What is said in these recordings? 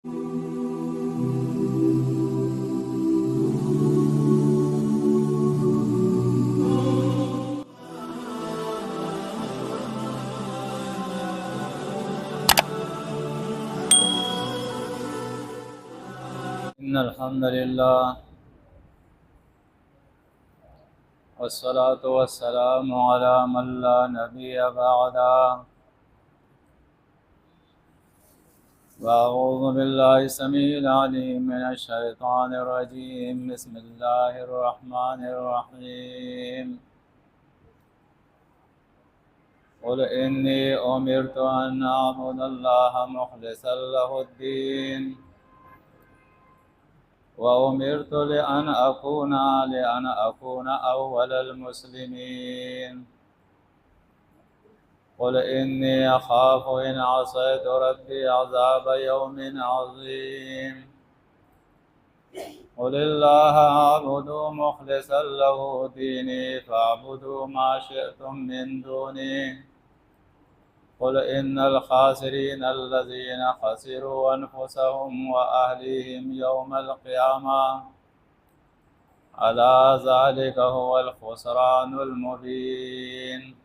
إن الحمد لله والصلاة والسلام على من لا نبي بعده وأعوذ بالله السميع العليم من الشيطان الرجيم بسم الله الرحمن الرحيم قل إني أمرت أن أعبد الله مخلصا له الدين وأمرت لأن أكون أول المسلمين قل إني أخاف إن عصيت ربي عذاب يوم عظيم قل الله أعبد مخلصا له ديني فاعبدوا ما شئتم من دوني قل إن الخاسرين الذين خسروا أنفسهم وأهليهم يوم القيامة ألا ذلك هو الخسران المبين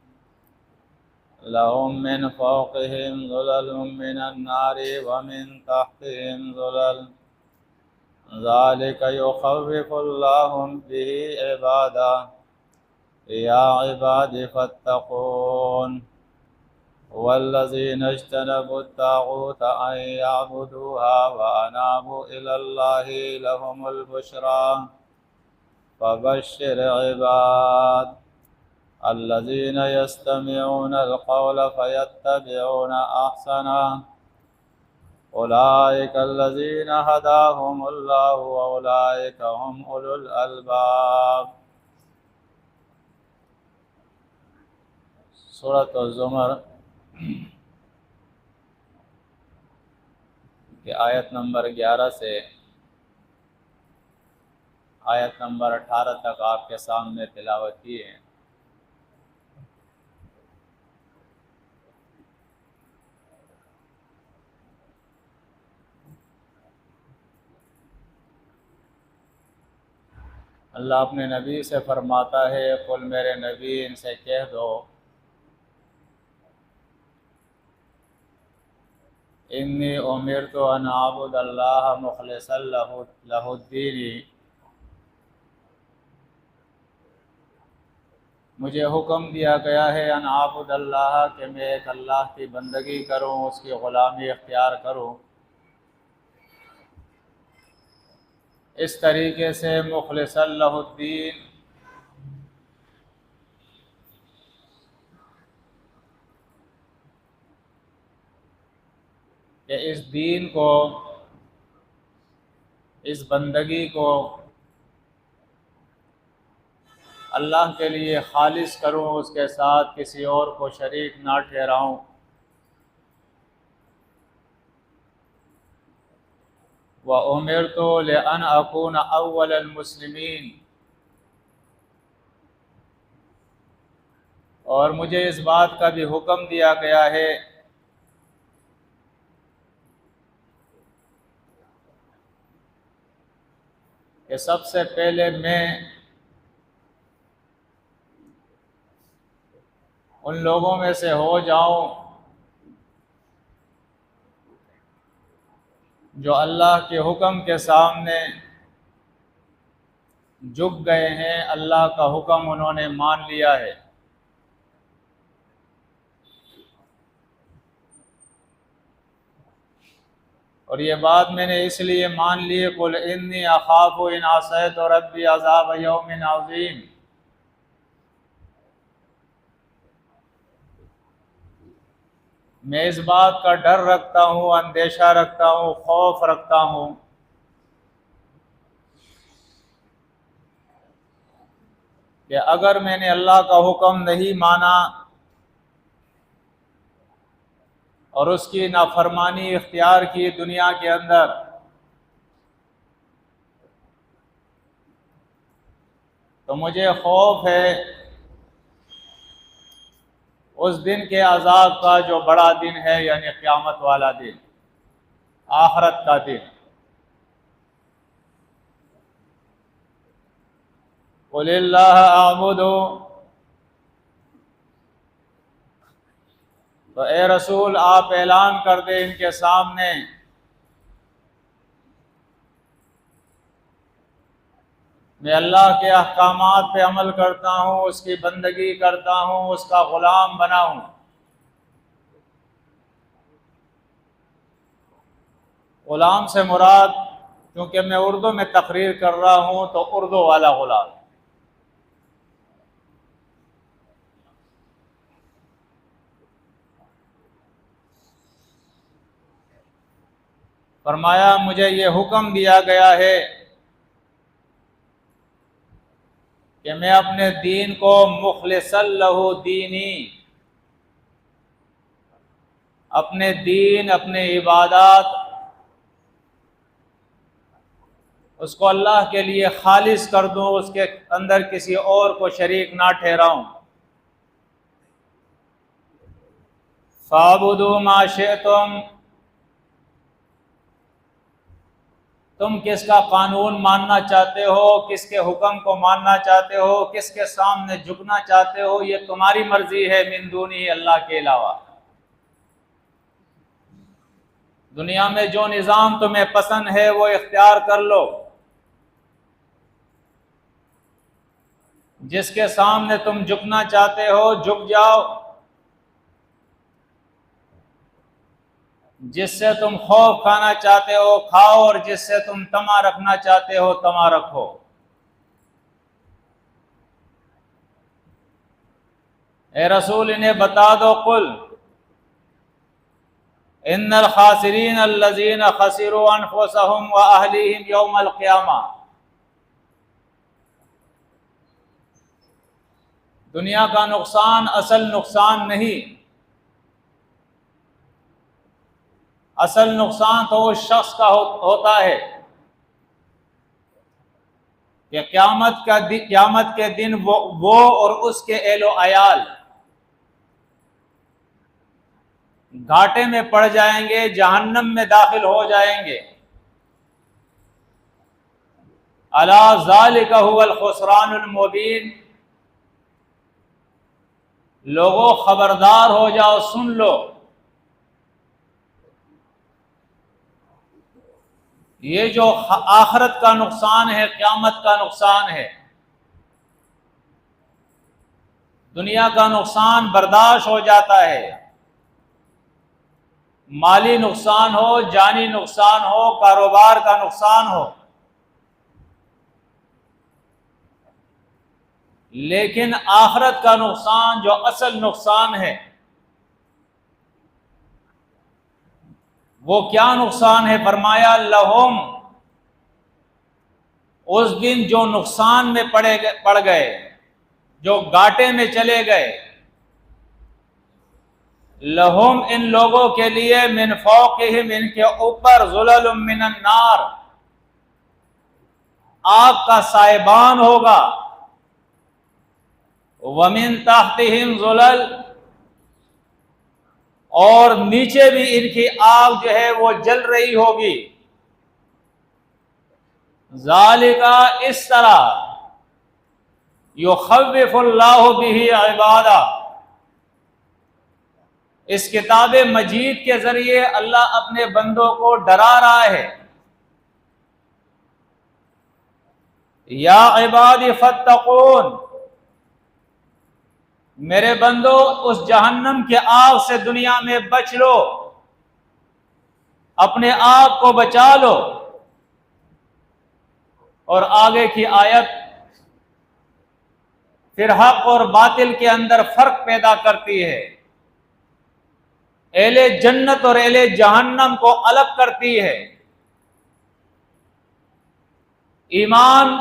لهم من فوقهم ظلل من النار ومن تحتهم ظلل ذلك يخوف الله به عباده يا عباد فاتقون والذين اجتنبوا الطاغوت أن يعبدوها وأنابوا إلى الله لهم البشرى فبشر عباد الذين يستمعون القول فيتبعون أحسنه أولئك الذين هداهم الله وأولئك هم أولو الألباب. سورۃ الزمر کی آیت نمبر 11 سے آیت نمبر 18 تک آپ کے سامنے تلاوت کی ہے. اللہ اپنے نبی سے فرماتا ہے قل میرے نبی ان سے کہہ دو انی امرت ان اعبد اللہ مخلصا لہ الدین، مجھے حکم دیا گیا ہے ان اعبد اللہ کہ میں ایک اللہ کی بندگی کروں، اس کی غلامی اختیار کروں. اس طریقے سے مخلصا لہ الدین، کہ اس دین کو، اس بندگی کو اللہ کے لیے خالص کروں، اس کے ساتھ کسی اور کو شریک نہ ٹھہراؤں. وَأُمِرْتُ لِأَنْ أَكُونَ أَوَّلَ الْمُسْلِمِينَ، اور مجھے اس بات کا بھی حکم دیا گیا ہے کہ سب سے پہلے میں ان لوگوں میں سے ہو جاؤں جو اللہ کے حکم کے سامنے جھک گئے ہیں، اللہ کا حکم انہوں نے مان لیا ہے. اور یہ بات میں نے اس لیے مان لی قل انی اخاف ان عصیت ربی عذاب یوم عظیم، میں اس بات کا ڈر رکھتا ہوں، اندیشہ رکھتا ہوں، خوف رکھتا ہوں کہ اگر میں نے اللہ کا حکم نہیں مانا اور اس کی نافرمانی اختیار کی دنیا کے اندر، تو مجھے خوف ہے اس دن کے عذاب کا جو بڑا دن ہے، یعنی قیامت والا دن. آخرت کا دن۔ قل اللہ اعبد، تو اے رسول آپ اعلان کر دیں ان کے سامنے میں اللہ کے احکامات پہ عمل کرتا ہوں، اس کی بندگی کرتا ہوں، اس کا غلام بنا ہوں۔ غلام سے مراد، کیونکہ میں اردو میں تقریر کر رہا ہوں تو اردو والا غلام۔ فرمایا مجھے یہ حکم دیا گیا ہے کہ میں اپنے دین کو مخلصا لہ دینی، اپنے دین، اپنے عبادات، اس کو اللہ کے لیے خالص کر دوں، اس کے اندر کسی اور کو شریک نہ ٹھہراؤں۔ فَاعْبُدُوا مَا شِئْتُمْ، تم کس کا قانون ماننا چاہتے ہو، کس کے حکم کو ماننا چاہتے ہو، کس کے سامنے جھکنا چاہتے ہو، یہ تمہاری مرضی ہے، من دونہ، اللہ کے علاوہ۔ دنیا میں جو نظام تمہیں پسند ہے وہ اختیار کر لو، جس کے سامنے تم جھکنا چاہتے ہو جھک جاؤ، جس سے تم خوف کھانا چاہتے ہو کھاؤ، اور جس سے تم طمع رکھنا چاہتے ہو طمع رکھو۔ اے رسول انہیں بتا دو، قل ان الخاسرین الذین خسروا انفسهم واہلیہم یوم القیامہ، دنیا کا نقصان اصل نقصان نہیں، اصل نقصان تو اس شخص کا ہوتا ہے کہ قیامت کے دن وہ اور اس کے اہل و عیال گھاٹے میں پڑ جائیں گے، جہنم میں داخل ہو جائیں گے۔ الا ذالک هو الخسران المبین، لوگوں خبردار ہو جاؤ، سن لو، یہ جو آخرت کا نقصان ہے، قیامت کا نقصان ہے، دنیا کا نقصان برداشت ہو جاتا ہے، مالی نقصان ہو، جانی نقصان ہو، کاروبار کا نقصان ہو، لیکن آخرت کا نقصان جو اصل نقصان ہے وہ کیا نقصان ہے؟ فرمایا لہم، اس دن جو نقصان میں پڑ گئے، جو گھاٹے میں چلے گئے، لہم ان لوگوں کے لیے، من فوقہم ان کے اوپر، ظلل من النار آگ کا سائبان ہوگا، ومن تحتہم ظلل، اور نیچے بھی ان کی آگ جو ہے وہ جل رہی ہوگی۔ ذالک، اس طرح، یخوف اللہ بہ عبادہ، اس کتاب مجید کے ذریعے اللہ اپنے بندوں کو ڈرا رہا ہے۔ یا عباد فاتقون، میرے بندو اس جہنم کے آگ سے دنیا میں بچ لو، اپنے آپ کو بچا لو۔ اور آگے کی آیت پھر حق اور باطل کے اندر فرق پیدا کرتی ہے، اہل جنت اور اہل جہنم کو الگ کرتی ہے، ایمان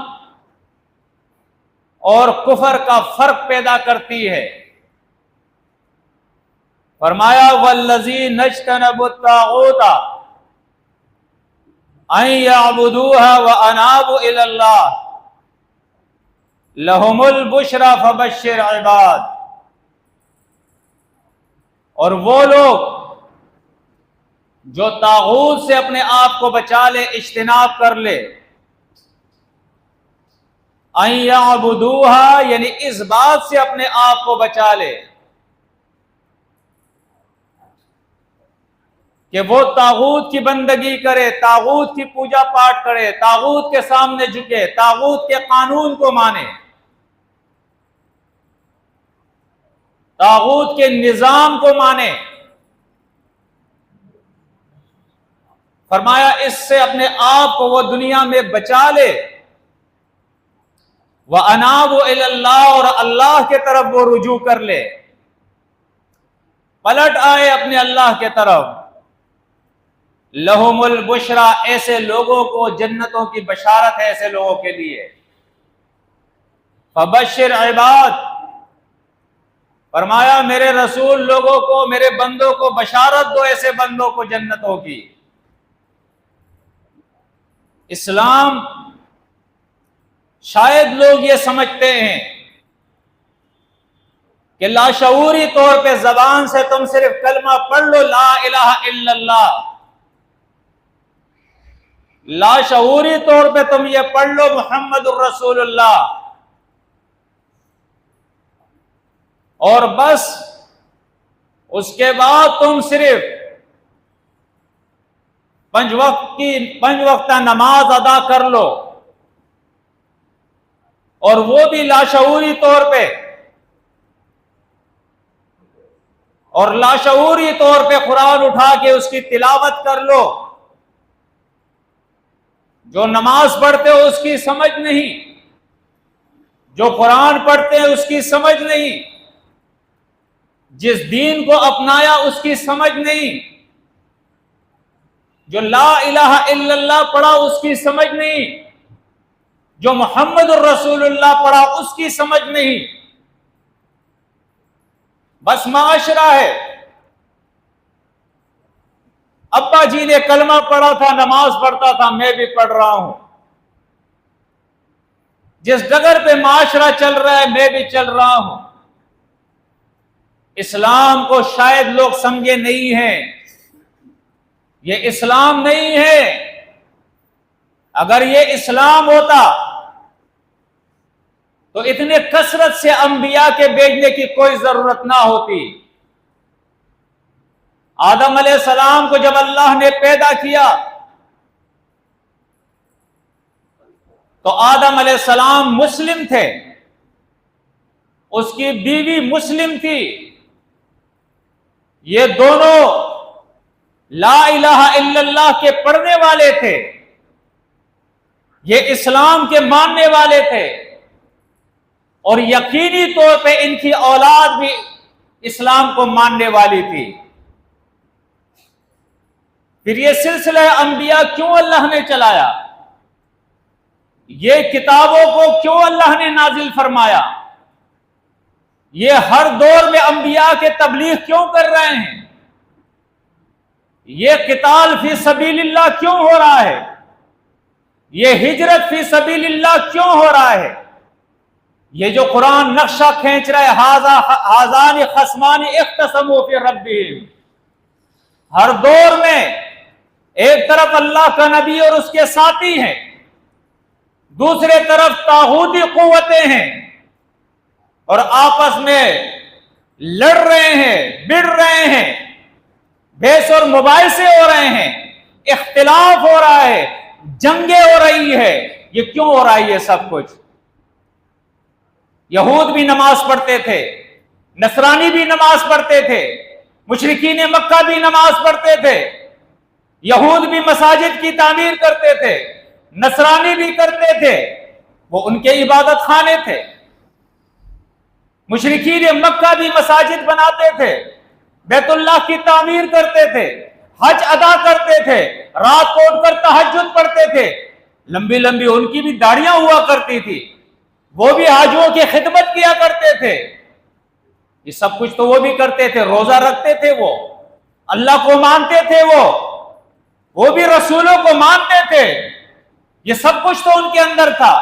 اور کفر کا فرق پیدا کرتی ہے۔ فرمایا والذین اجتنبوا الطاغوت ان یعبدوها وانابوا الی اللہ لہم البشری فبشر عباد، اور وہ لوگ جو طاغوت سے اپنے آپ کو بچا لے، اجتناب کر لے، ان یعبدوہا یعنی اس بات سے اپنے آپ کو بچا لے کہ وہ طاغوت کی بندگی کرے، طاغوت کی پوجا پاٹ کرے، طاغوت کے سامنے جھکے، طاغوت کے قانون کو مانے، طاغوت کے نظام کو مانے۔ فرمایا اس سے اپنے آپ کو وہ دنیا میں بچا لے، وَأَنَابُ إِلَى اللَّهِ اور اللہ کے طرف وہ رجوع کر لے، پلٹ آئے اپنے اللہ کے طرف۔ لَهُمُ الْبُشْرَى ایسے لوگوں کو جنتوں کی بشارت ہے، ایسے لوگوں کے لیے۔ فَبَشِّرْ عِبَادِ فرمایا میرے رسول لوگوں کو، میرے بندوں کو بشارت دو، ایسے بندوں کو جنتوں کی۔ اسلام شاید لوگ یہ سمجھتے ہیں کہ لاشعوری طور پہ زبان سے تم صرف کلمہ پڑھ لو لا الہ الا اللہ، لاشعوری طور پہ تم یہ پڑھ لو محمد الرسول اللہ، اور بس اس کے بعد تم صرف پنج وقتہ نماز ادا کر لو، اور وہ بھی لاشعوری طور پہ، اور لاشعوری طور پہ قرآن اٹھا کے اس کی تلاوت کر لو۔ جو نماز پڑھتے ہو اس کی سمجھ نہیں، جو قرآن پڑھتے ہیں اس کی سمجھ نہیں، جس دین کو اپنایا اس کی سمجھ نہیں، جو لا الہ الا اللہ پڑھا اس کی سمجھ نہیں، جو محمد الرسول اللہ پڑھا اس کی سمجھ نہیں، بس معاشرہ ہے۔ ابا جی نے کلمہ پڑھا تھا، نماز پڑھتا تھا، میں بھی پڑھ رہا ہوں، جس ڈگر پہ معاشرہ چل رہا ہے میں بھی چل رہا ہوں۔ اسلام کو شاید لوگ سمجھے نہیں ہیں، یہ اسلام نہیں ہے۔ اگر یہ اسلام ہوتا تو اتنے کثرت سے انبیاء کے بھیجنے کی کوئی ضرورت نہ ہوتی۔ آدم علیہ السلام کو جب اللہ نے پیدا کیا تو آدم علیہ السلام مسلم تھے، اس کی بیوی مسلم تھی، یہ دونوں لا الہ الا اللہ کے پڑھنے والے تھے، یہ اسلام کے ماننے والے تھے، اور یقینی طور پہ ان کی اولاد بھی اسلام کو ماننے والی تھی۔ پھر یہ سلسلہ انبیاء کیوں اللہ نے چلایا؟ یہ کتابوں کو کیوں اللہ نے نازل فرمایا؟ یہ ہر دور میں انبیاء کے تبلیغ کیوں کر رہے ہیں؟ یہ قتال فی سبیل اللہ کیوں ہو رہا ہے؟ یہ ہجرت فی سبیل اللہ کیوں ہو رہا ہے؟ یہ جو قرآن نقشہ کھینچ رہا ہے ہذان خصمان اختصموا فی ربہم، ہر دور میں ایک طرف اللہ کا نبی اور اس کے ساتھی ہیں، دوسرے طرف طاغوتی قوتیں ہیں، اور آپس میں لڑ رہے ہیں، بڑ رہے ہیں، بحث اور مباحثے ہو رہے ہیں، اختلاف ہو رہا ہے، جنگیں ہو رہی ہے۔ یہ کیوں ہو رہا ہے یہ سب کچھ؟ یہود بھی نماز پڑھتے تھے، نصرانی بھی نماز پڑھتے تھے، مشرکین مکہ بھی نماز پڑھتے تھے، یہود بھی مساجد کی تعمیر کرتے تھے، نصرانی بھی کرتے تھے، وہ ان کے عبادت خانے تھے۔ مشرکین مکہ بھی مساجد بناتے تھے، بیت اللہ کی تعمیر کرتے تھے، حج ادا کرتے تھے، رات کو اٹھ کر تہجد پڑھتے تھے، لمبی لمبی ان کی بھی داڑیاں ہوا کرتی تھی، وہ بھی حاجیوں کی خدمت کیا کرتے تھے۔ یہ سب کچھ تو وہ بھی کرتے تھے، روزہ رکھتے تھے، وہ اللہ کو مانتے تھے، وہ بھی رسولوں کو مانتے تھے، یہ سب کچھ تو ان کے اندر تھا۔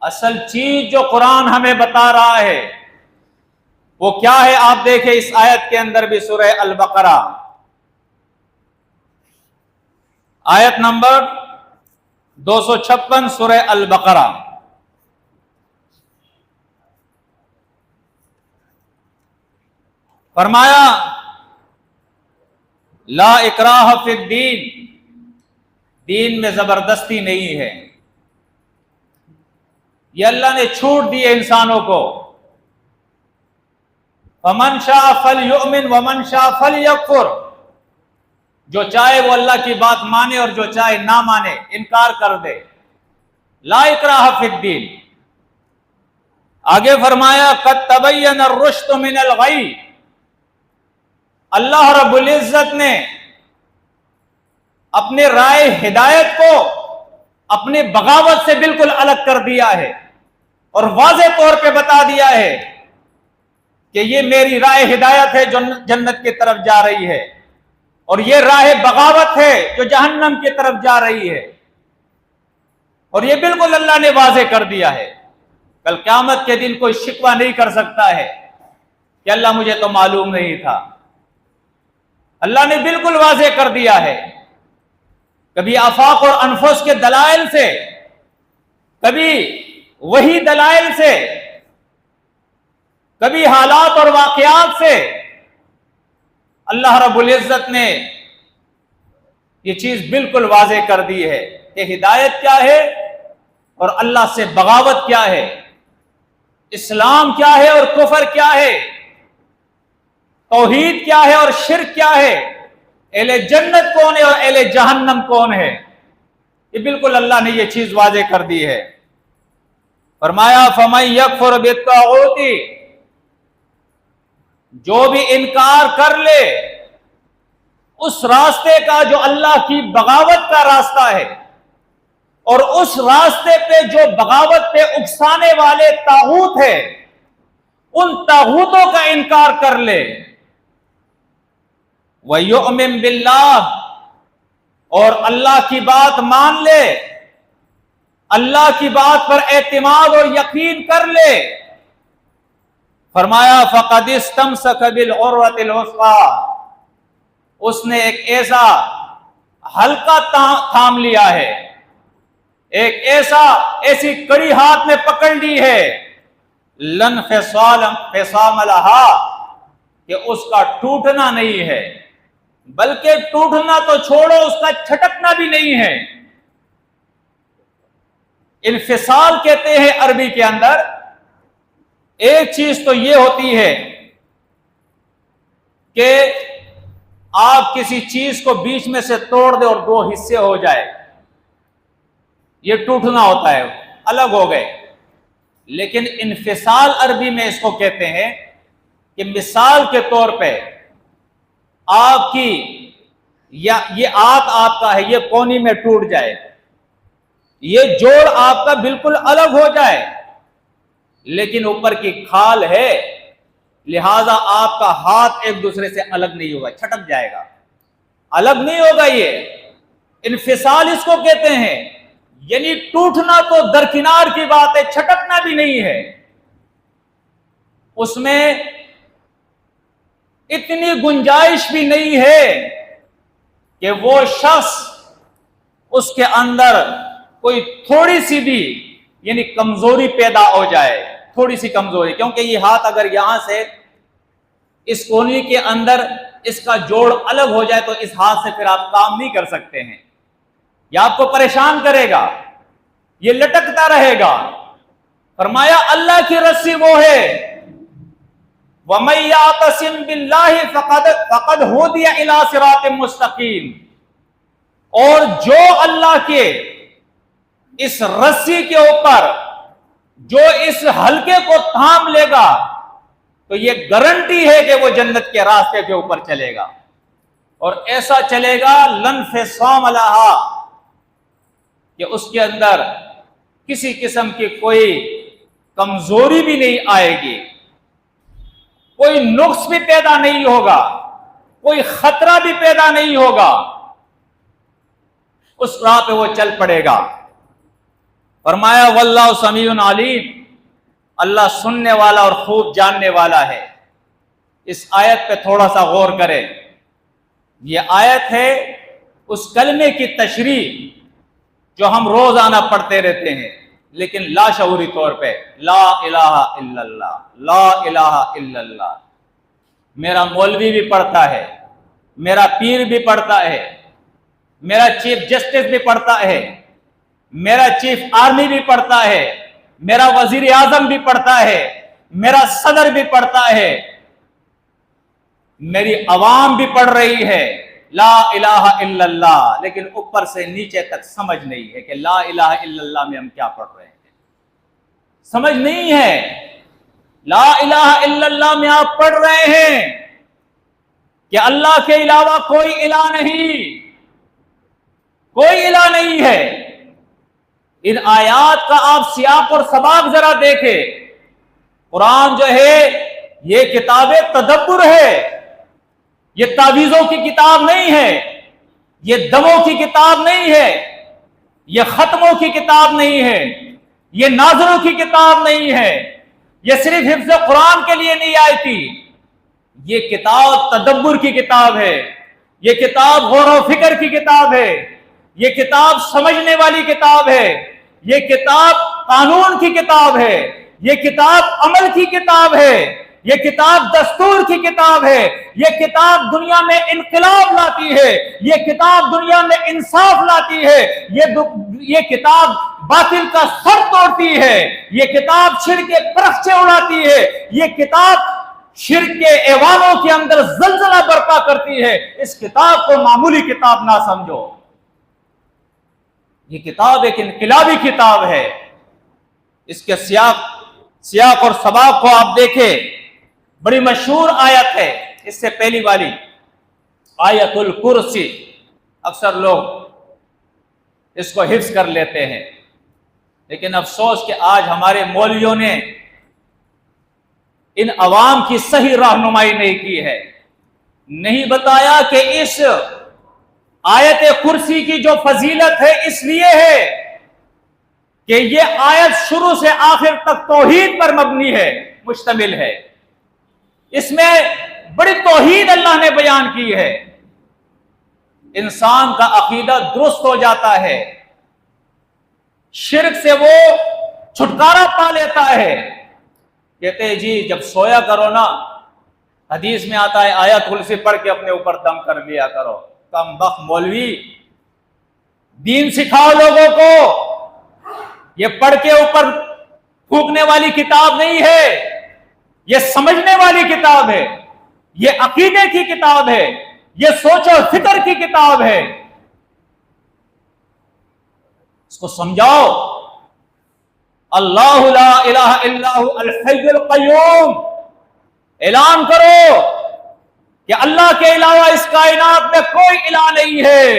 اصل چیز جو قرآن ہمیں بتا رہا ہے وہ کیا ہے؟ آپ دیکھیں اس آیت کے اندر بھی، سورہ البقرہ آیت نمبر 256 سورہ البقرہ. فرمایا لا اکراہ فی الدین، دین میں زبردستی نہیں ہے. یہ اللہ نے چھوٹ دی ہے انسانوں کو. فمن شاء فلیؤمن ومن شاء فلیکفر، جو چاہے وہ اللہ کی بات مانے اور جو چاہے نہ مانے، انکار کر دے. لا اکراہ فی الدین. آگے فرمایا قد تبین الرشد من الغی، اللہ رب العزت نے اپنے رائے ہدایت کو اپنے بغاوت سے بالکل الگ کر دیا ہے اور واضح طور پہ بتا دیا ہے کہ یہ میری رائے ہدایت ہے جو جنت کی طرف جا رہی ہے، اور یہ راہ بغاوت ہے جو جہنم کی طرف جا رہی ہے. اور یہ بالکل اللہ نے واضح کر دیا ہے. کل قیامت کے دن کوئی شکوہ نہیں کر سکتا ہے کہ اللہ مجھے تو معلوم نہیں تھا. اللہ نے بالکل واضح کر دیا ہے. کبھی آفاق اور انفس کے دلائل سے، کبھی وہی دلائل سے، کبھی حالات اور واقعات سے اللہ رب العزت نے یہ چیز بالکل واضح کر دی ہے کہ ہدایت کیا ہے اور اللہ سے بغاوت کیا ہے، اسلام کیا ہے اور کفر کیا ہے، توحید کیا ہے اور شرک کیا ہے، اہل جنت کون ہے اور اہل جہنم کون ہے. یہ بالکل اللہ نے یہ چیز واضح کر دی ہے. فرمایا فَمَن يَكْفُرْ بِالطَّاغُوتِ، جو بھی انکار کر لے اس راستے کا جو اللہ کی بغاوت کا راستہ ہے، اور اس راستے پہ جو بغاوت پہ اکسانے والے طاغوت ہیں، ان طاغوتوں کا انکار کر لے، وَيُؤْمِن بِاللَّهِ، اور اللہ کی بات مان لے، اللہ کی بات پر اعتماد اور یقین کر لے. فرمایا فَقَدِ اسْتَمْسَكَ بِالْعُرْوَةِ الْوُثْقَىٰ، اس نے ایک ایسا ہلکا تھام لیا ہے، ایک ایسی کڑی ہاتھ میں پکڑ لی ہے، لن فصام لها، کہ اس کا ٹوٹنا نہیں ہے، بلکہ ٹوٹنا تو چھوڑو اس کا چھٹکنا بھی نہیں ہے. انفصال کہتے ہیں عربی کے اندر. ایک چیز تو یہ ہوتی ہے کہ آپ کسی چیز کو بیچ میں سے توڑ دے اور دو حصے ہو جائے، یہ ٹوٹنا ہوتا ہے، الگ ہو گئے. لیکن انفصال عربی میں اس کو کہتے ہیں کہ مثال کے طور پہ آپ کی یا یہ آپ کا ہے، یہ کونی میں ٹوٹ جائے، یہ جوڑ آپ کا بالکل الگ ہو جائے، لیکن اوپر کی کھال ہے، لہذا آپ کا ہاتھ ایک دوسرے سے الگ نہیں ہوگا، چھٹک جائے گا، الگ نہیں ہوگا. یہ انفصال اس کو کہتے ہیں. یعنی ٹوٹنا تو درکنار کی بات ہے، چھٹکنا بھی نہیں ہے. اس میں اتنی گنجائش بھی نہیں ہے کہ وہ شخص اس کے اندر کوئی تھوڑی سی بھی یعنی کمزوری پیدا ہو جائے، تھوڑی سی کمزوری. کیونکہ یہ ہاتھ اگر یہاں سے اس کونی کے اندر اس کا جوڑ الگ ہو جائے تو اس ہاتھ سے پھر آپ کام نہیں کر سکتے ہیں، یہ آپ کو پریشان کرے گا، یہ لٹکتا رہے گا. فرمایا اللہ کی رسی وہ ہے وَمَن يَعْتَصِم بِاللَّهِ فَقَدْ هُدِيَ إِلَىٰ صِرَاطٍ مُسْتَقِيمٍ، اور جو اللہ کے اس رسی کے اوپر جو اس حلقے کو تھام لے گا تو یہ گارنٹی ہے کہ وہ جنت کے راستے کے اوپر چلے گا، اور ایسا چلے گا لن فصام لها، کہ اس کے اندر کسی قسم کی کوئی کمزوری بھی نہیں آئے گی، کوئی نقص بھی پیدا نہیں ہوگا، کوئی خطرہ بھی پیدا نہیں ہوگا، اس راہ پہ وہ چل پڑے گا. فرمایا واللہ سمیع علیم، اللہ سننے والا اور خوب جاننے والا ہے. اس آیت پہ تھوڑا سا غور کریں. یہ آیت ہے اس کلمے کی تشریح جو ہم روزانہ پڑھتے رہتے ہیں لیکن لاشعوری طور پہ لا الہ الا اللہ، لا الہ الا اللہ، میرا مولوی بھی پڑھتا ہے، میرا پیر بھی پڑھتا ہے، میرا چیف جسٹس بھی پڑھتا ہے، میرا چیف آرمی بھی پڑھتا ہے، میرا وزیر اعظم بھی پڑھتا ہے، میرا صدر بھی پڑھتا ہے، میری عوام بھی پڑھ رہی ہے لا الہ الا اللہ، لیکن اوپر سے نیچے تک سمجھ نہیں ہے کہ لا الہ الا اللہ میں ہم کیا پڑھ رہے ہیں، سمجھ نہیں ہے۔ لا الہ الا اللہ میں آپ پڑھ رہے ہیں کہ اللہ کے علاوہ کوئی الہ نہیں، کوئی الہ نہیں ہے۔ ان آیات کا آپ سیاق اور سباق ذرا دیکھیں۔ قرآن جو ہے یہ کتاب تدبر ہے، یہ تعویذوں کی کتاب نہیں ہے، یہ دموں کی کتاب نہیں ہے، یہ ختموں کی کتاب نہیں ہے، یہ ناظروں کی کتاب نہیں ہے، یہ صرف حفظ قرآن کے لیے نہیں آئی تھی، یہ کتاب تدبر کی کتاب ہے، یہ کتاب غور و فکر کی کتاب ہے، یہ کتاب سمجھنے والی کتاب ہے، یہ کتاب قانون کی کتاب ہے، یہ کتاب عمل کی کتاب ہے، یہ کتاب دستور کی کتاب ہے، یہ کتاب دنیا میں انقلاب لاتی ہے، یہ کتاب دنیا میں انصاف لاتی ہے، یہ کتاب باطل کا سر توڑتی ہے، یہ کتاب شرک کے پرخچے اڑاتی ہے، یہ کتاب شرک کے ایوانوں کے اندر زلزلہ برپا کرتی ہے۔ اس کتاب کو معمولی کتاب نہ سمجھو، یہ کتاب ایک انقلابی کتاب ہے۔ اس کے سیاق اور سباق کو آپ دیکھیں، بڑی مشہور آیت ہے، اس سے پہلی والی آیت الکرسی، اکثر لوگ اس کو حفظ کر لیتے ہیں، لیکن افسوس کہ آج ہمارے مولویوں نے ان عوام کی صحیح رہنمائی نہیں کی ہے، نہیں بتایا کہ اس آیت کرسی کی جو فضیلت ہے اس لیے ہے کہ یہ آیت شروع سے آخر تک توحید پر مبنی ہے، مشتمل ہے، اس میں بڑی توحید اللہ نے بیان کی ہے، انسان کا عقیدہ درست ہو جاتا ہے، شرک سے وہ چھٹکارا پا لیتا ہے۔ کہتے ہیں جی جب سویا کرو نا، حدیث میں آتا ہے آیت کرسی پڑھ کے اپنے اوپر دم کر لیا کرو۔ کم بخت مولوی، دین سکھاؤ لوگوں کو، یہ پڑھ کے اوپر پھونکنے والی کتاب نہیں ہے، یہ سمجھنے والی کتاب ہے، یہ عقیدے کی کتاب ہے، یہ سوچ و فکر کی کتاب ہے، اس کو سمجھاؤ۔ اللہ لا الہ الا ہو الحی القیوم، اعلان کرو کہ اللہ کے علاوہ اس کائنات میں کوئی الہ نہیں ہے،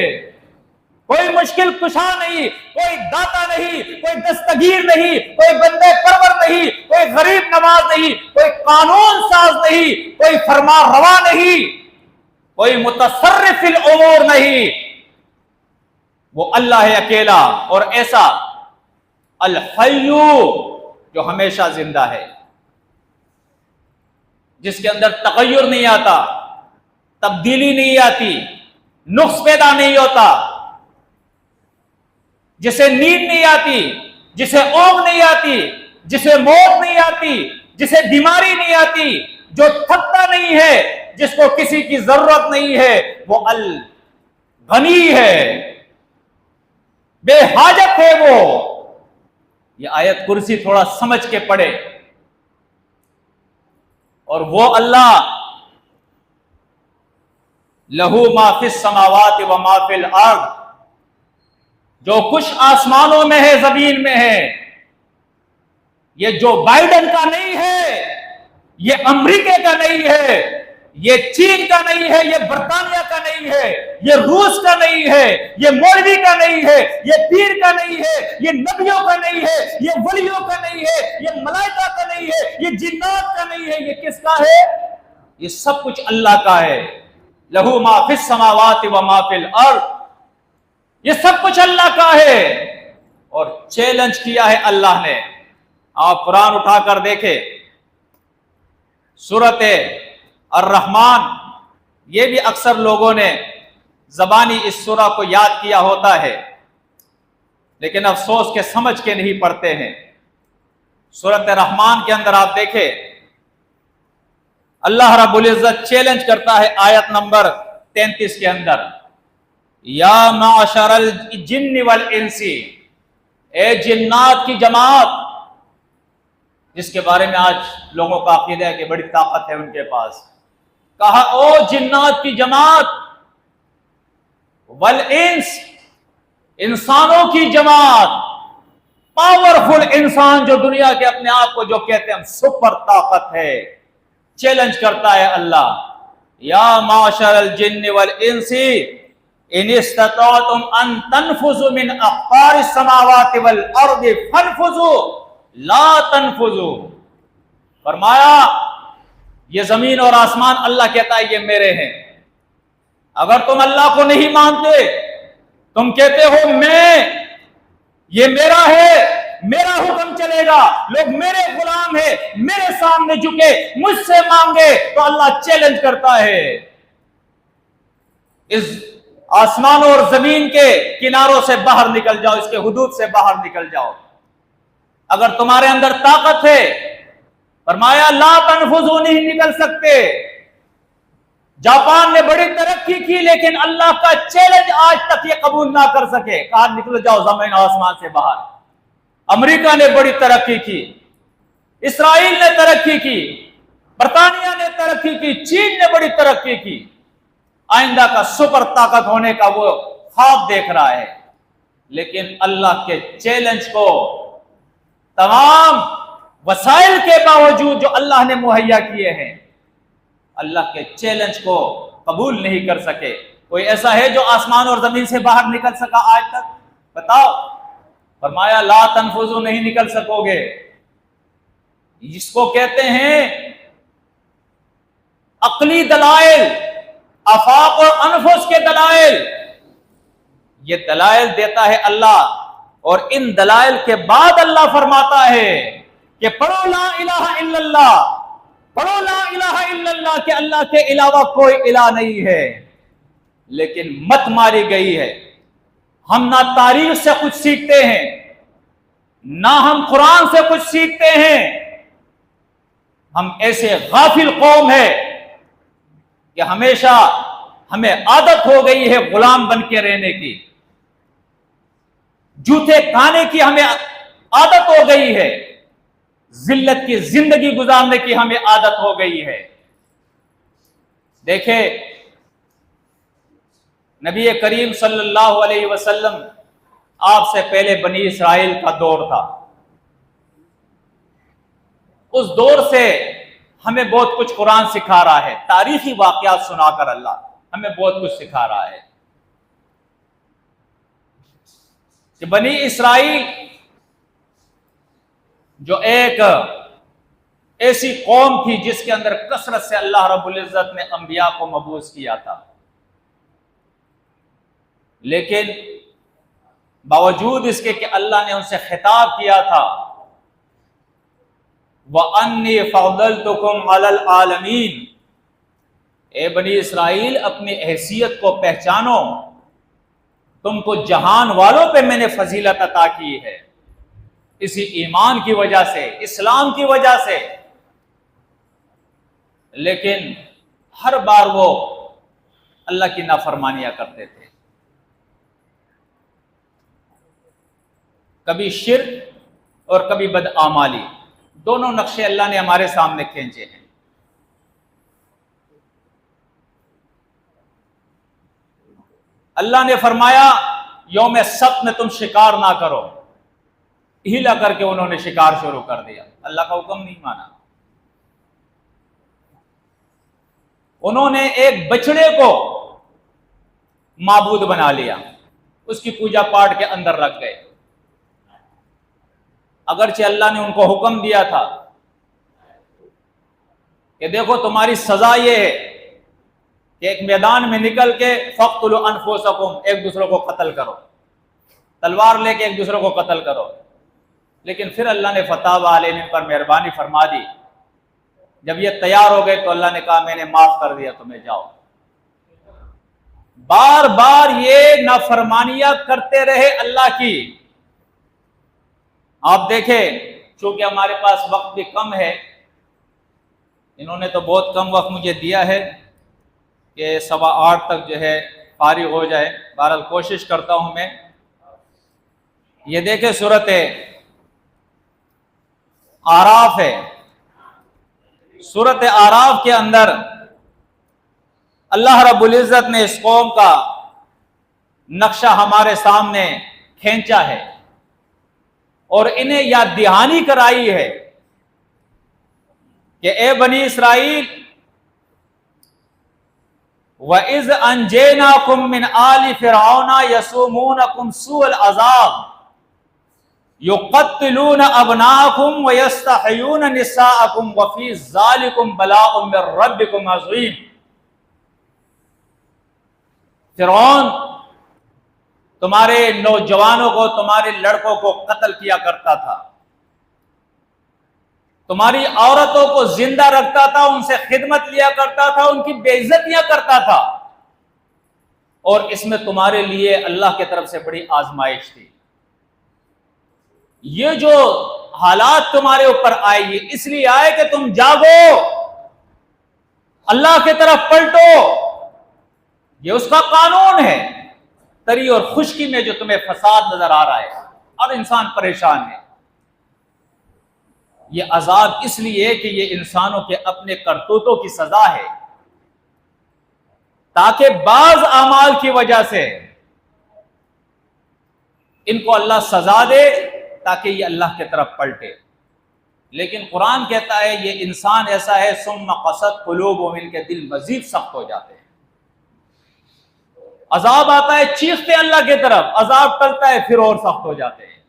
کوئی مشکل کشا نہیں، کوئی داتا نہیں، کوئی دستگیر نہیں، کوئی بندے پرور نہیں، کوئی غریب نواز نہیں، کوئی قانون ساز نہیں، کوئی فرما روا نہیں، کوئی متصرف الامور نہیں، وہ اللہ ہے اکیلا اور ایسا الحیو جو ہمیشہ زندہ ہے، جس کے اندر تغیر نہیں آتا، تبدیلی نہیں آتی، نقص پیدا نہیں ہوتا، جسے نیند نہیں آتی، جسے اونگ نہیں آتی، جسے موت نہیں آتی، جسے بیماری نہیں آتی، جو تھکتا نہیں ہے، جس کو کسی کی ضرورت نہیں ہے، وہ الغنی ہے، بے حاجت ہے وہ۔ یہ آیت کرسی تھوڑا سمجھ کے پڑھے، اور وہ اللہ لہو ما فی السماوات و ما فی الارض، جو کچھ آسمانوں میں ہے زمین میں ہے، یہ جو بائیڈن کا نہیں ہے، یہ امریکہ کا نہیں ہے، یہ چین کا نہیں ہے، یہ برطانیہ کا نہیں ہے، یہ روس کا نہیں ہے، یہ مولوی کا نہیں ہے، یہ پیر کا نہیں ہے، یہ نبیوں کا نہیں ہے، یہ ولیوں کا نہیں ہے، یہ ملائکہ کا نہیں ہے، یہ جنات کا نہیں ہے، یہ کس کا ہے؟ یہ سب کچھ اللہ کا ہے۔ لہو ما فی السماوات و ما فی الارض، یہ سب کچھ اللہ کا ہے۔ اور چیلنج کیا ہے اللہ نے، آپ قرآن اٹھا کر دیکھیں، سورۃ الرحمن، یہ بھی اکثر لوگوں نے زبانی اس سورہ کو یاد کیا ہوتا ہے، لیکن افسوس کے سمجھ کے نہیں پڑھتے ہیں۔ سورۃ رحمان کے اندر آپ دیکھیں، اللہ رب العزت چیلنج کرتا ہے آیت نمبر 33 کے اندر، یا معشر الجن والانس، اے جنات کی جماعت، جس کے بارے میں آج لوگوں کا عقیدہ ہے کہ بڑی طاقت ہے ان کے پاس، کہا او جنات کی جماعت، والانس، انسانوں کی جماعت، پاورفل انسان جو دنیا کے اپنے آپ کو جو کہتے ہیں ہم سپر طاقت ہے، چیلنج کرتا ہے اللہ، یا معشر الجن والانس ان استطعتم ان تنفذوا من اقطار السماوات والارض فانفذوا لا تنفذوا۔ فرمایا یہ زمین اور آسمان اللہ کہتا ہے یہ میرے ہیں، اگر تم اللہ کو نہیں مانتے، تم کہتے ہو یہ میرا ہے، میرا حکم چلے گا، لوگ میرے غلام ہیں، میرے سامنے جھکے، مجھ سے مانگے، تو اللہ چیلنج کرتا ہے اس آسمانوں اور زمین کے کناروں سے باہر نکل جاؤ، اس کے حدود سے باہر نکل جاؤ، اگر تمہارے اندر طاقت ہے۔ فرمایا لا تنفذوا، نہیں نکل سکتے۔ جاپان نے بڑی ترقی کی لیکن اللہ کا چیلنج آج تک یہ قبول نہ کر سکے، کہا نکل جاؤ زمین و آسمان سے باہر۔ امریکہ نے بڑی ترقی کی، اسرائیل نے ترقی کی، برطانیہ نے ترقی کی، چین نے بڑی ترقی کی، آئندہ کا سپر طاقت ہونے کا وہ خواب دیکھ رہا ہے، لیکن اللہ کے چیلنج کو تمام وسائل کے باوجود جو اللہ نے مہیا کیے ہیں، اللہ کے چیلنج کو قبول نہیں کر سکے۔ کوئی ایسا ہے جو آسمان اور زمین سے باہر نکل سکا آج تک؟ بتاؤ۔ فرمایا لا تنفذوا، نہیں نکل سکو گے۔ جس کو کہتے ہیں عقلی دلائل، آفاق اور انفس کے دلائل، یہ دلائل دیتا ہے اللہ، اور ان دلائل کے بعد اللہ فرماتا ہے کہ پڑھو لا الہ الا اللہ، پڑھو لا الہ الا اللہ، کہ اللہ کے علاوہ کوئی الہ نہیں ہے۔ لیکن مت ماری گئی ہے۔ ہم نہ تاریخ سے کچھ سیکھتے ہیں، نہ ہم قرآن سے کچھ سیکھتے ہیں۔ ہم ایسے غافل قوم ہے کہ ہمیشہ ہمیں عادت ہو گئی ہے غلام بن کے رہنے کی، جوتے کھانے کی ہمیں عادت ہو گئی ہے، ذلت کی زندگی گزارنے کی ہمیں عادت ہو گئی ہے۔ دیکھیں نبی کریم صلی اللہ علیہ وسلم، آپ سے پہلے بنی اسرائیل کا دور تھا، اس دور سے ہمیں بہت کچھ قرآن سکھا رہا ہے، تاریخی واقعات سنا کر اللہ ہمیں بہت کچھ سکھا رہا ہے کہ بنی اسرائیل جو ایک ایسی قوم تھی جس کے اندر کثرت سے اللہ رب العزت نے انبیاء کو مبعوث کیا تھا، لیکن باوجود اس کے کہ اللہ نے ان سے خطاب کیا تھا وَأَنِّي فَضَّلْتُكُمْ عَلَى الْعَالَمِينَ، اے بنی اسرائیل اپنی حیثیت کو پہچانو، تم کو جہان والوں پہ میں نے فضیلت عطا کی ہے، اسی ایمان کی وجہ سے، اسلام کی وجہ سے۔ لیکن ہر بار وہ اللہ کی نافرمانیاں کرتے تھے، کبھی شرک اور کبھی بدعمالی، دونوں نقشے اللہ نے ہمارے سامنے کھینچے ہیں۔ اللہ نے فرمایا یوم سبت میں تم شکار نہ کرو، ہیلا کر کے انہوں نے شکار شروع کر دیا، اللہ کا حکم نہیں مانا۔ انہوں نے ایک بچڑے کو معبود بنا لیا، اس کی پوجا پاٹ کے اندر رکھ گئے، اگرچہ اللہ نے ان کو حکم دیا تھا کہ دیکھو تمہاری سزا یہ ہے کہ ایک میدان میں نکل کے فَاقْتُلُوا أَنفُسَكُمْ، ایک دوسرے کو قتل کرو، تلوار لے کے ایک دوسرے کو قتل کرو۔ لیکن پھر اللہ نے فتح علیہ پر مہربانی فرما دی، جب یہ تیار ہو گئے تو اللہ نے کہا میں نے معاف کر دیا، تمہیں جاؤ۔ بار بار یہ نافرمانیاں کرتے رہے اللہ کی. آپ دیکھیں، چونکہ ہمارے پاس وقت بھی کم ہے، انہوں نے تو بہت کم وقت مجھے دیا ہے کہ 7:15 تک جو ہے فارغ ہو جائے. بہرحال کوشش کرتا ہوں میں. یہ دیکھیں سورۃ اعراف ہے. سورۃ اعراف کے اندر اللہ رب العزت نے اس قوم کا نقشہ ہمارے سامنے کھینچا ہے اور انہیں یاد دہانی کرائی ہے کہ اے بنی اسرائیل، وَإِذْ أَنْجَيْنَاكُمْ مِنْ آلِ فِرْعَوْنَ يَسُومُونَكُمْ سُوءَ الْعَذَابِ يُقَتِّلُونَ أَبْنَاءَكُمْ وَيَسْتَحْيُونَ نِسَاءَكُمْ وَفِي ذَلِكُمْ بَلَاءٌ مِّن رَّبِّكُمْ عَظِيمٌ. فرعون تمہارے نوجوانوں کو، تمہارے لڑکوں کو قتل کیا کرتا تھا، تمہاری عورتوں کو زندہ رکھتا تھا، ان سے خدمت لیا کرتا تھا، ان کی بے عزتیاں کرتا تھا، اور اس میں تمہارے لیے اللہ کی طرف سے بڑی آزمائش تھی. یہ جو حالات تمہارے اوپر آئے، یہ اس لیے آئے کہ تم جاگو، اللہ کی طرف پلٹو. یہ اس کا قانون ہے. تری اور خشکی میں جو تمہیں فساد نظر آ رہا ہے اور انسان پریشان ہے، یہ عذاب اس لیے کہ یہ انسانوں کے اپنے کرتوتوں کی سزا ہے، تاکہ بعض اعمال کی وجہ سے ان کو اللہ سزا دے تاکہ یہ اللہ کی طرف پلٹے. لیکن قرآن کہتا ہے یہ انسان ایسا ہے، ثم قست قلوبہم، ان کے دل مزید سخت ہو جاتے ہیں. عذاب آتا ہے، چیختے اللہ کی طرف، عذاب ٹلتا ہے، پھر اور سخت ہو جاتے ہیں.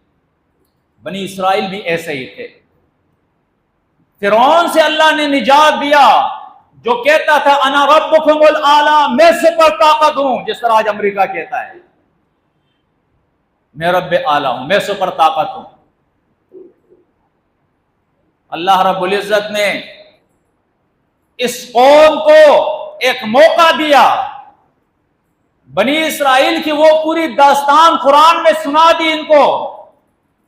بنی اسرائیل بھی ایسے ہی تھے. فرعون سے اللہ نے نجات دیا جو کہتا تھا انا ربکم الاعلی، میں سپر طاقت ہوں، جس طرح آج امریکہ کہتا ہے میں رب اعلی ہوں، میں سپر طاقت ہوں. اللہ رب العزت نے اس قوم کو ایک موقع دیا. بنی اسرائیل کی وہ پوری داستان قرآن میں سنا دی ان کو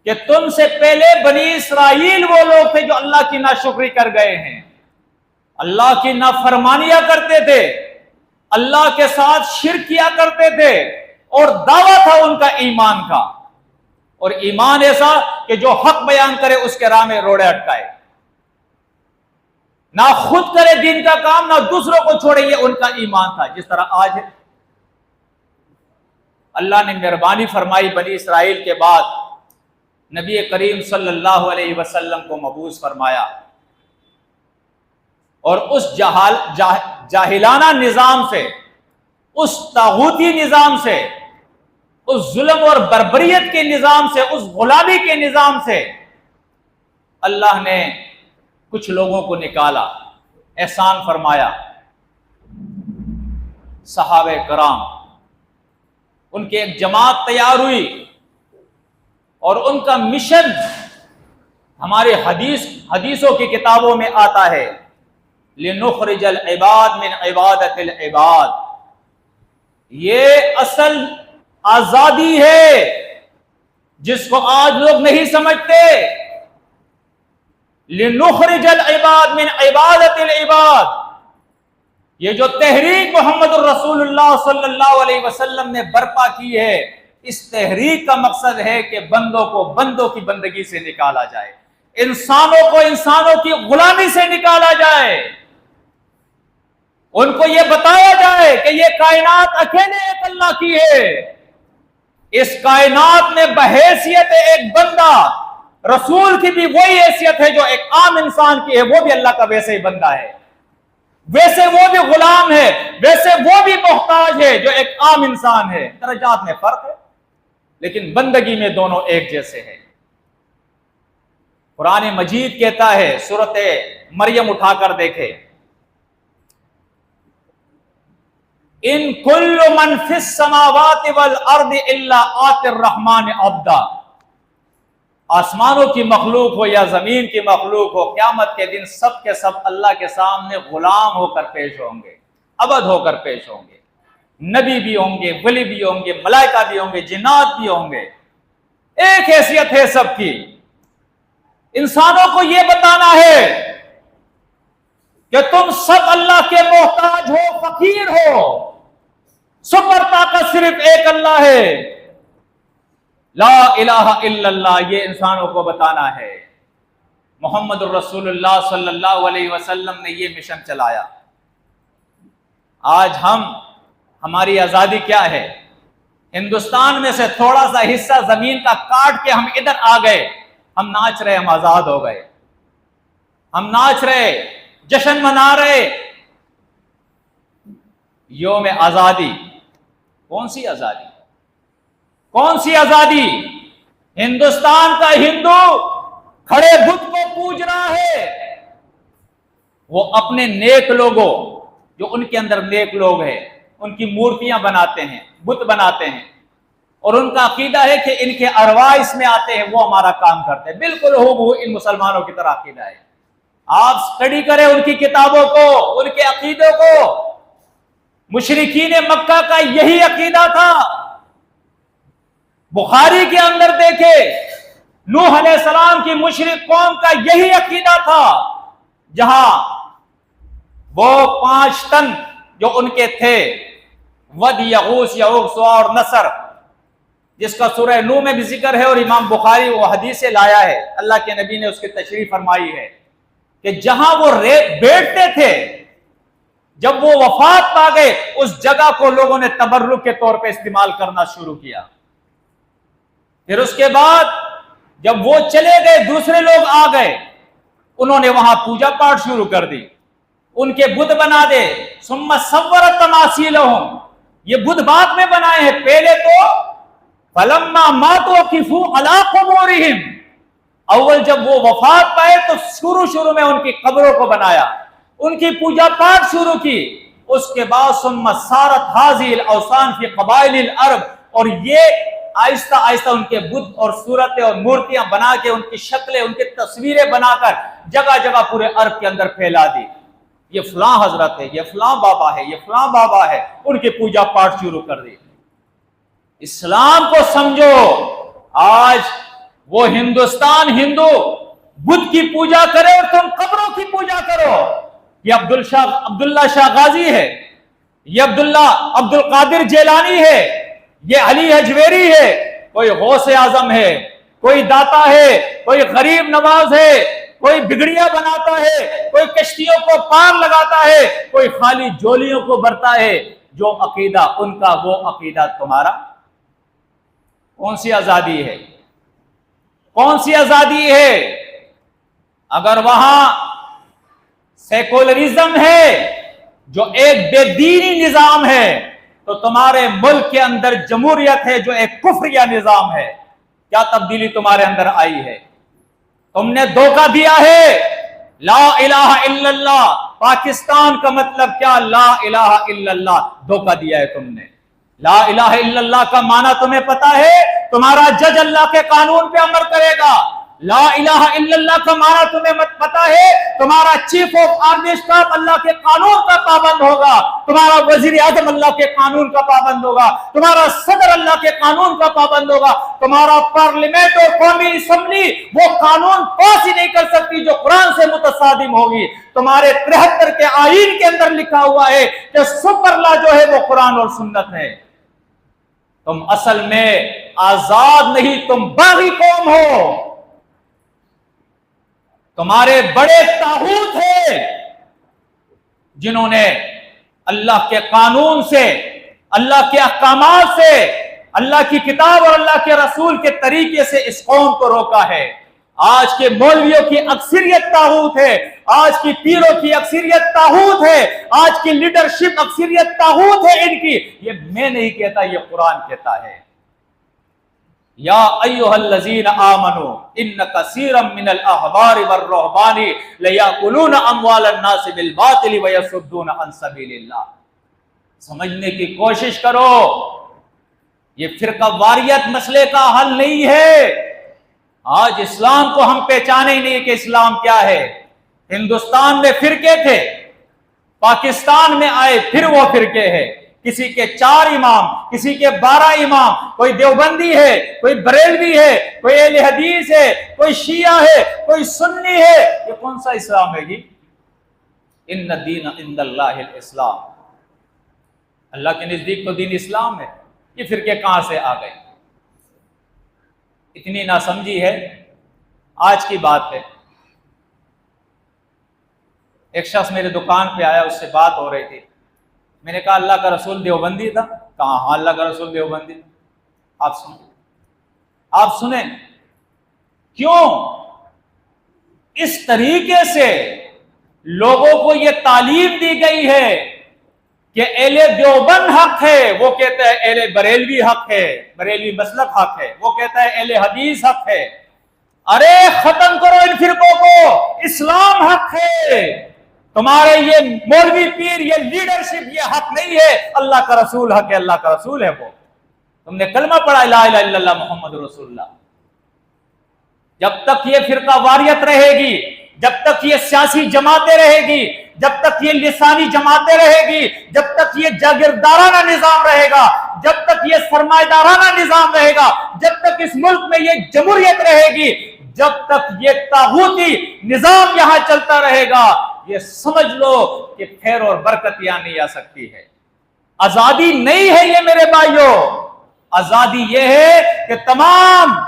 کہ تم سے پہلے بنی اسرائیل وہ لوگ تھے جو اللہ کی ناشکری کر گئے ہیں، اللہ کی نافرمانیاں کرتے تھے، اللہ کے ساتھ شرک کیا کرتے تھے، اور دعویٰ تھا ان کا ایمان کا، اور ایمان ایسا کہ جو حق بیان کرے اس کے راہ میں روڑے اٹکائے، نہ خود کرے دین کا کام نہ دوسروں کو چھوڑے. یہ ان کا ایمان تھا. جس طرح آج ہے، اللہ نے مہربانی فرمائی، بنی اسرائیل کے بعد نبی کریم صلی اللہ علیہ وسلم کو مبعوث فرمایا، اور اس جاہلانہ نظام سے، اس طاغوتی نظام سے، اس ظلم اور بربریت کے نظام سے، اس غلامی کے نظام سے اللہ نے کچھ لوگوں کو نکالا، احسان فرمایا. صحابہ کرام، ان کی ایک جماعت تیار ہوئی، اور ان کا مشن ہمارے حدیثوں کی کتابوں میں آتا ہے، لنخرج العباد من عبادت العباد. یہ اصل آزادی ہے جس کو آج لوگ نہیں سمجھتے. لنخرج العباد من عبادت العباد، یہ جو تحریک محمد الرسول اللہ صلی اللہ علیہ وسلم نے برپا کی ہے، اس تحریک کا مقصد ہے کہ بندوں کو بندوں کی بندگی سے نکالا جائے، انسانوں کو انسانوں کی غلامی سے نکالا جائے، ان کو یہ بتایا جائے کہ یہ کائنات اکیلے ایک اللہ کی ہے. اس کائنات میں بحیثیت ایک بندہ، رسول کی بھی وہی حیثیت ہے جو ایک عام انسان کی ہے، وہ بھی اللہ کا ویسے ہی بندہ ہے، ویسے وہ بھی غلام ہے، ویسے وہ بھی محتاج ہے جو ایک عام انسان ہے. درجات میں فرق ہے لیکن بندگی میں دونوں ایک جیسے ہیں. قرآن مجید کہتا ہے، سورۃ مریم اٹھا کر دیکھے، ان کل من فی السماوات والارض الا آتی الرحمن عبدا. آسمانوں کی مخلوق ہو یا زمین کی مخلوق ہو، قیامت کے دن سب کے سب اللہ کے سامنے غلام ہو کر پیش ہوں گے، عبد ہو کر پیش ہوں گے. نبی بھی ہوں گے، ولی بھی ہوں گے، ملائکہ بھی ہوں گے، جنات بھی ہوں گے، ایک حیثیت ہے سب کی۔ انسانوں کو یہ بتانا ہے کہ تم سب اللہ کے محتاج ہو، فقیر ہو، سپر طاقت صرف ایک اللہ ہے، لا الہ الا اللہ، یہ انسانوں کو بتانا ہے۔ محمد الرسول اللہ صلی اللہ علیہ وسلم نے یہ مشن چلایا۔ آج ہماری آزادی کیا ہے؟ ہندوستان میں سے تھوڑا سا حصہ زمین کا کاٹ کے ہم ادھر آ گئے، ہم ناچ رہے، ہم آزاد ہو گئے، ہم ناچ رہے، جشن منا رہے۔ یوم آزادی، کون سی آزادی؟ کون سی آزادی؟ ہندوستان کا ہندو کھڑے بت کو پوج رہا ہے، وہ اپنے نیک لوگوں، جو ان کے اندر نیک لوگ ہیں، ان کی مورتیاں بناتے ہیں، بت بناتے ہیں، اور ان کا عقیدہ ہے کہ ان کے ارواح اس میں آتے ہیں، وہ ہمارا کام کرتے ہیں۔ بالکل ہو ان مسلمانوں کی طرح عقیدہ ہے۔ آپ سٹڈی کریں ان کی کتابوں کو، ان کے عقیدوں کو۔ مشرکین مکہ کا یہی عقیدہ تھا۔ بخاری کے اندر دیکھے، نوح علیہ السلام کی مشرک قوم کا یہی عقیدہ تھا، جہاں وہ 5 تن جو ان کے تھے، ود، یغوث، یعوق، سواع اور نصر، جس کا سورہ نوح میں بھی ذکر ہے، اور امام بخاری وہ حدیث لایا ہے، اللہ کے نبی نے اس کی تشریح فرمائی ہے کہ جہاں وہ بیٹھتے تھے، جب وہ وفات پا گئے، اس جگہ کو لوگوں نے تبرک کے طور پہ استعمال کرنا شروع کیا۔ پھر اس کے بعد جب وہ چلے گئے، دوسرے لوگ آ گئے، انہوں نے وہاں پوجا پاٹ شروع کر دی، ان کے بت بنا دے۔ ثم صورت تماثیلہم، یہ بت بعد میں بنائے ہیں، پہلے تو فلما ماتوا وقفوا علی قبورہم، اول جب وہ وفات پائے تو شروع میں ان کی قبروں کو بنایا، ان کی پوجا پاٹ شروع کی۔ اس کے بعد ثم صارت هذه الاوثان فی قبائل العرب، اور یہ آہستہ آہستہ ان کے بت اور صورتیں اور مورتیاں بنا کے، ان کی شکلیں، ان کی تصویریں بنا کر جگہ جگہ پورے عرب کے اندر پھیلا دی۔ یہ فلاں حضرت ہے، یہ فلاں بابا ہے، یہ فلاں بابا ہے، ان کی پوجا پاٹ شروع کر دی۔ اسلام کو سمجھو۔ آج وہ ہندوستان ہندو بت کی پوجا کرے اور تم قبروں کی پوجا کرو۔ یہ عبداللہ شاہ غازی ہے، یہ عبد القادر جیلانی ہے، یہ علی حجویری ہے، کوئی غوث اعظم ہے، کوئی داتا ہے، کوئی غریب نواز ہے، کوئی بگڑیاں بناتا ہے، کوئی کشتیوں کو پار لگاتا ہے، کوئی خالی جولیوں کو برتا ہے۔ جو عقیدہ ان کا، وہ عقیدہ تمہارا۔ کون سی آزادی ہے؟ کون سی آزادی ہے؟ اگر وہاں سیکولرزم ہے، جو ایک بے دینی نظام ہے، تو تمہارے ملک کے اندر جمہوریت ہے، جو ایک کفریہ نظام ہے۔ کیا تبدیلی تمہارے اندر آئی ہے؟ تم نے دھوکہ دیا ہے۔ لا الہ الا اللہ، پاکستان کا مطلب کیا؟ لا الہ الا اللہ، دھوکہ دیا ہے تم نے۔ لا الہ الا اللہ کا معنی تمہیں پتا ہے؟ تمہارا جج اللہ کے قانون پہ عمل کرے گا۔ لا الہ الا اللہ کا معنی تمہیں پتا ہے؟ تمہارا چیف آف آرمی اسٹاف اللہ کے قانون کا پابند ہوگا، تمہارا وزیر اعظم اللہ کے قانون کا پابند ہوگا، تمہارا صدر اللہ کے قانون کا پابند ہوگا، تمہارا پارلیمنٹ اور قومی اسمبلی وہ قانون پاس ہی نہیں کر سکتی جو قرآن سے متصادم ہوگی۔ تمہارے 73 کے آئین کے اندر لکھا ہوا ہے کہ سپر لا جو ہے وہ قرآن اور سنت ہے۔ تم اصل میں آزاد نہیں، تم باغی قوم ہو۔ تمہارے بڑے طاغوت ہیں جنہوں نے اللہ کے قانون سے، اللہ کے احکامات سے، اللہ کی کتاب اور اللہ کے رسول کے طریقے سے اس قوم کو روکا ہے۔ آج کے مولویوں کی اکثریت طاغوت ہے، آج کی پیروں کی اکثریت طاغوت ہے، آج کی لیڈرشپ اکثریت طاغوت ہے ان کی۔ یہ میں نہیں کہتا، یہ قرآن کہتا ہے۔ یا ایھا الذین آمنوا ان کثیرا من الاحبار والرہبان لیأکلون اموال الناس بالباطل ویصدون عن سبیل اللہ۔ سمجھنے کی کوشش کرو، یہ فرقہ واریت مسئلے کا حل نہیں ہے۔ آج اسلام کو ہم پہچانے ہی نہیں کہ اسلام کیا ہے۔ ہندوستان میں فرقے تھے، پاکستان میں آئے پھر وہ فرقے ہیں، کسی کے 4 امام، کسی کے 12 امام، کوئی دیوبندی ہے، کوئی بریلوی ہے، کوئی اہل حدیث ہے، کوئی شیعہ ہے، کوئی سنی ہے، یہ کون سا اسلام ہے جی؟ ان الدین عند اللہ الاسلام، اللہ کے نزدیک تو دین اسلام ہے، یہ فرقے کہاں سے آ گئے؟ اتنی ناسمجھی ہے۔ آج کی بات ہے، ایک شخص میرے دکان پہ آیا، اس سے بات ہو رہی تھی، میں نے کہا اللہ کا رسول دیوبندی تھا؟ کہا ہاں اللہ کا رسول دیوبندی تھا۔ آپ سنیں کیوں اس طریقے سے لوگوں کو یہ تعلیم دی گئی ہے کہ اہل دیوبند حق ہے، وہ کہتا ہے اہل بریلوی حق ہے، بریلوی مسلک حق ہے، وہ کہتا ہے اہل حدیث حق ہے۔ ارے ختم کرو ان فرقوں کو، اسلام حق ہے، تمہارے یہ مولوی پیر، یہ لیڈرشپ، یہ حق نہیں ہے، اللہ کا رسول حق ہے، اللہ کا رسول ہے وہ۔ تم نے کلمہ پڑھا لا الہ الا اللہ محمد رسول اللہ، جب تک یہ فرقہ واریت رہے گی، جب تک یہ سیاسی جماعتیں رہے گی، جب تک یہ لسانی جماعتیں رہے گی، جب تک یہ جاگیردارانہ نظام رہے گا، جب تک یہ سرمایہ دارانہ نظام رہے گا، جب تک اس ملک میں یہ جمہوریت رہے گی، جب تک یہ طاغوتی نظام یہاں چلتا رہے گا، یہ سمجھ لو کہ خیر اور برکت یہاں نہیں آ سکتی ہے۔ آزادی نہیں ہے یہ میرے بھائیوں، آزادی یہ ہے کہ تمام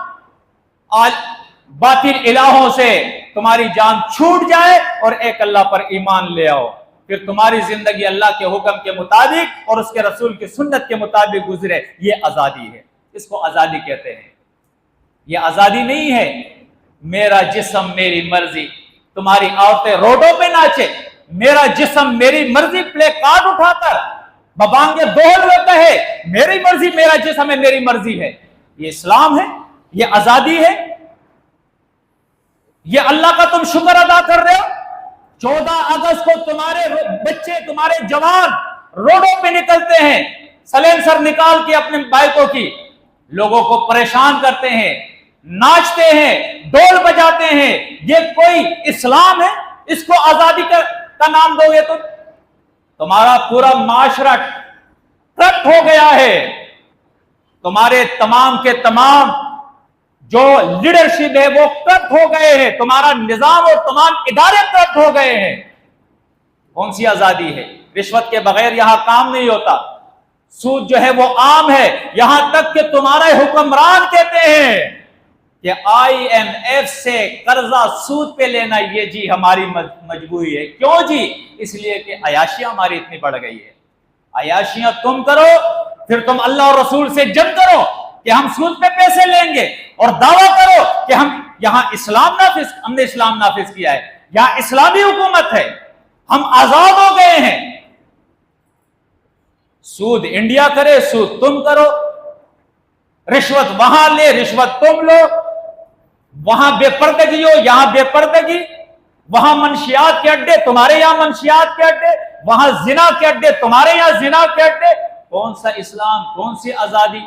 باطل الہوں سے تمہاری جان چھوٹ جائے اور ایک اللہ پر ایمان لے آؤ، پھر تمہاری زندگی اللہ کے حکم کے مطابق اور اس کے رسول کی سنت کے مطابق گزرے، یہ آزادی ہے، اس کو آزادی کہتے ہیں۔ یہ آزادی نہیں ہے میرا جسم میری مرضی، تمہاری عورتیں روڈوں پہ ناچے، میرا جسم میری مرضی پلے کارڈ اٹھا کر ببانگے بول ہوتا ہے میری مرضی، میرا جسم ہے، میری مرضی ہے، یہ اسلام ہے، یہ آزادی ہے؟ یہ اللہ کا تم شکر ادا کر رہے ہو؟ 14 اگست کو تمہارے بچے، تمہارے جوان روڈوں پہ نکلتے ہیں، سلینسر نکال کے اپنے بائکوں کی، لوگوں کو پریشان کرتے ہیں، ناچتے ہیں، ڈول بجاتے ہیں، یہ کوئی اسلام ہے؟ اس کو آزادی کا نام دو گے تو تمہارا پورا معاشرہ کرپٹ ہو گیا ہے، تمہارے تمام کے تمام جو لیڈرشپ ہے وہ کرپٹ ہو گئے ہیں، تمہارا نظام اور تمام ادارے کرپٹ ہو گئے ہیں۔ کون سی آزادی ہے؟ رشوت کے بغیر یہاں کام نہیں ہوتا، سود جو ہے وہ عام ہے، یہاں تک کہ تمہارے حکمران کہتے ہیں کہ IMF سے قرضہ سود پہ لینا یہ جی ہماری مجبوری ہے۔ کیوں جی؟ اس لیے کہ عیاشیاں ہماری اتنی بڑھ گئی ہے۔ عیاشیاں تم کرو، پھر تم اللہ اور رسول سے جنگ کرو کہ ہم سود پہ پیسے لیں گے، اور دعویٰ کرو کہ ہم یہاں ہم نے اسلام نافذ کیا ہے، یہاں اسلامی حکومت ہے، ہم آزاد ہو گئے ہیں۔ سود انڈیا کرے، سود تم کرو، رشوت وہاں لے، رشوت تم لو، وہاں بے پردگی ہو، یہاں بے پردگی، وہاں منشیات کے اڈے، تمہارے یہاں منشیات کے اڈے، وہاں زنا کے اڈے، تمہارے یہاں زنا کے اڈے۔ کون سا اسلام، کون سی آزادی؟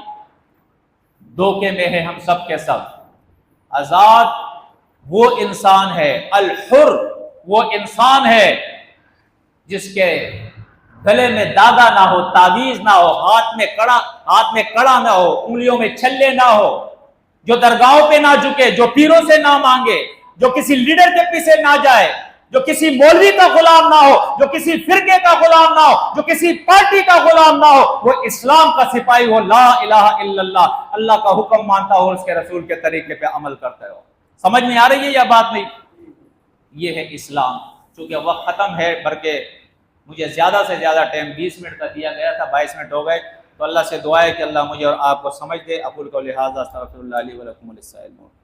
دھوکے میں ہے ہم سب کے سب۔ آزاد وہ انسان ہے، الحر وہ انسان ہے جس کے گلے میں داغا نہ ہو، تعویذ نہ ہو، ہاتھ میں کڑا نہ ہو، انگلیوں میں چھلے نہ ہو، جو درگاہوں پہ نہ جھکے، جو پیروں سے نہ مانگے، جو کسی لیڈر کے پیچھے نہ جائے، جو کسی مولوی کا غلام نہ ہو، جو کسی فرقے کا غلام نہ ہو، جو کسی پارٹی کا غلام نہ ہو، وہ اسلام کا سپاہی ہو، لا الہ الا اللہ، اللہ کا حکم مانتا ہو، اس کے رسول کے طریقے پہ عمل کرتا ہو۔ سمجھ میں آ رہی ہے یا بات نہیں؟ یہ ہے اسلام۔ چونکہ وقت ختم ہے، بلکہ مجھے زیادہ سے زیادہ ٹائم 20 منٹ کا دیا گیا تھا، 22 منٹ ہو گئے، تو اللہ سے دعا ہے کہ اللہ مجھے اور آپ کو سمجھ دے۔ اقول قولی ھذا استغفر اللہ لی ولکم ولسائر المؤمنین۔